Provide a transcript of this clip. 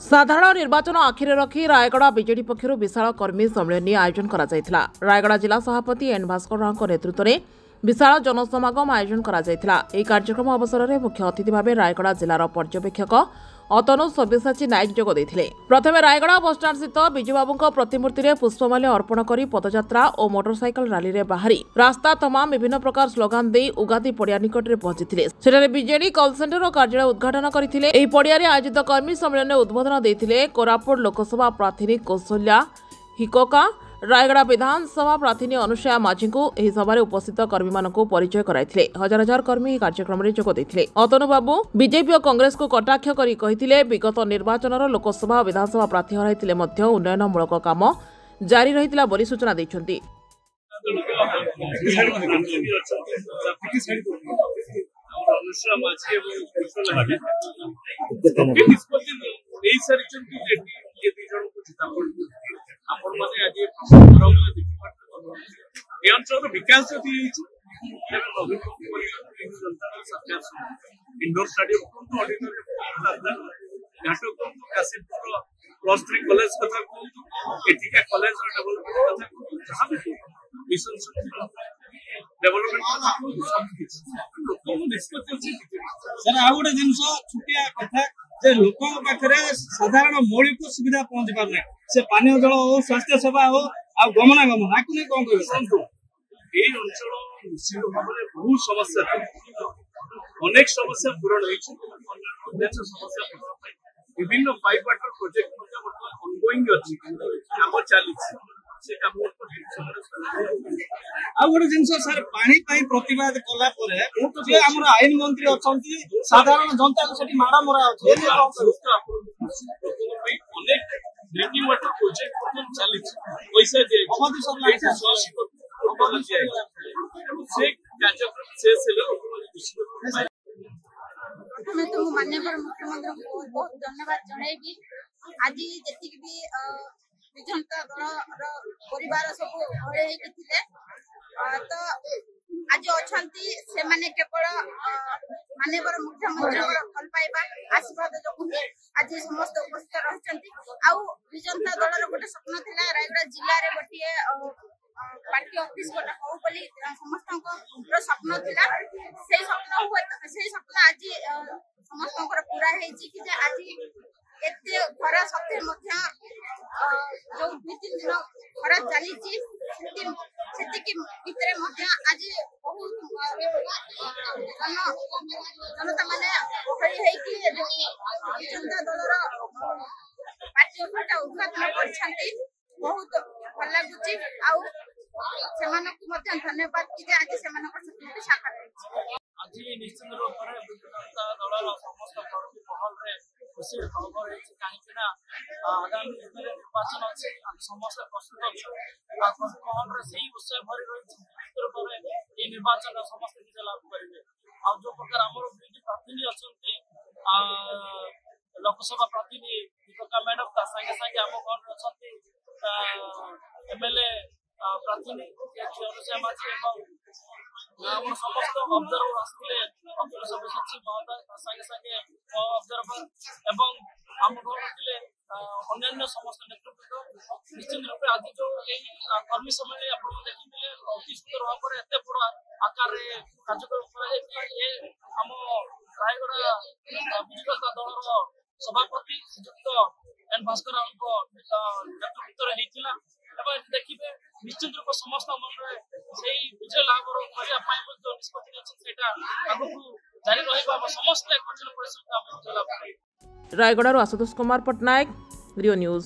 साधारण निर्वाचन आखिरे रखी रायगड़ा बीजेडी पक्षर विशाल कर्मी सम्मेलन आयोजन करा जायथिला। रायगड़ा जिला सभापति एन भास्कर राव नेतृत्व में विशाल जनसमागम आयोजन करा जायथिला। एही कार्यक्रम अवसर में मुख्य अतिथि भाव रायगड़ा जिलार पर्यवेक्षक अतनु सब्यसाची नायक जोग देथिले। प्रथमे रायगड़ा बसस्टाण्ड स्थित विजयबाबू प्रतिमूर्ति में पुष्पमाल्य अर्पण कर पदयात्रा और मोटरसाइकेल रैली रे बाहरी रास्ता तमाम विभिन्न प्रकार स्लोगान दे उगादी पड़िया निकट में पहुंची सेठारे बीजेडी कॉल सेंटर कार्यालय उद्घाटन करथिले। एही पड़िया रे आयोजित कर्मी सम्मेलन में उद्बोधन देथिले कोरापुट लोकसभा प्रार्थी कौशल्या हिकोका, रायगड़ा विधानसभा प्रार्थी अनुसया माझी को एही सभा उपस्थित कर्मी मानकु परिचय कराइथिले। हजार हजार कर्मी कार्यक्रम में जोग देथिले। अतनु बाबू बीजेपी और कांग्रेस को कटाक्ष करी कहिथिले विगत निर्वाचन लोकसभा और विधानसभा प्रार्थी हराइथिले मध्य उन्नयनमूलक काम जारी रहितिला बोली सूचना दैछन्ति। विकास इंडोर स्टेडियम प्लस 3 कॉलेज कथा एटिका कॉलेज डेवलपमेंट कथा मिशन डेवलपमेंट सर आ गोटे जिनस छुटिया कथा जे लोक पाखरे साधारण मौलिक सुविधा पहुंच पारना से पानी जल हो स्वास्थ्य सेवा हो आ गमनागमन आकु नहीं कौन कहबे এই অঞ্চল নিশ্চিত ভাবে বহু সমস্যা অনেক সমস্যা পূরণ হয়েছে অনেক সমস্যা বিভিন্ন পাইপ ওয়াটার প্রজেক্ট মধ্যে বর্তমান অনগোইং আছে কাম চালিছে से काम आ गोटे जिनस सर पानी प्रतिवाद कला जे हमर आईन मंत्री अछंती साधारण जनता को सेठी मारा मरा अछि अनेक ड्रिंकिंग वाटर प्रोजेक्ट चलिछ पैसा दे अवधि सब लाइसे से कार्यक्रम से प्रथमे तो माननीय मुख्यमंत्री को बहुत धन्यवाद जणाइबी। आज जति भी विजंता दल परिवार सब घरे हेकिथिले तो आज अछंती से माने केवल माननीय मुख्यमंत्री भल पाइबा आशीर्वाद जो आज समस्त उपस्थित रहचंती। आ विजंता दल गोटे स्वप्न थिला रायगड़ा जिल्ला रे गोटे पार्टी ऑफिस गोटे हो बोली समस्त स्वप्न थिला। से स्वप्न आज समस्त पूरा हेछि कि आज एते खरा सत्य मध्य जो 2-3 दिन खरा चली भितर मध्य आज बहुत जनता माने जनता दलर पार्टी उद्घाटन कर बहुत भल लगुच धन्यवाद कि आज से साकार आज निश्चित रूप से जनता दल समस्त कर्मी महल में खुशी खबर कहीं आगामी निर्वाचन अच्छे समस्त प्रस्तुत अच्छे महल से उत्साह भरी रही निर्वाचन समस्त विजय लाभ करेंगे। आ जो प्रकार आम प्रार्थी अच्छा लोकसभा प्रार्थी दीपिका मैडम सागे सागे आम घर अच्छा एमएलए प्रार्थी अनुसया माझी समस्त ऑब्जर्वर आसते अतुल सब्यसाची महोदय सागे सागे ऑब्जर्वर एवं आम घर अन्य समस्त नेतृत्व निश्चित रूप आज जो कर्मी सम्मेलन आप देखिए अति सुंदर भाव में एत बड़ आकार कार्यक्रम आम रायगड़ा विजयता दल सभापति श्रीजुक्त एन भास्कर राव नेतृत्व देखिए निश्चित रूप समस्त मन से विजय लाभ निष्पत्ति जारी रहा समस्त कठिन परिश्रम विजय लाभ। रायगड़ा आशुतोष कुमार पट्टनायक, रियो न्यूज।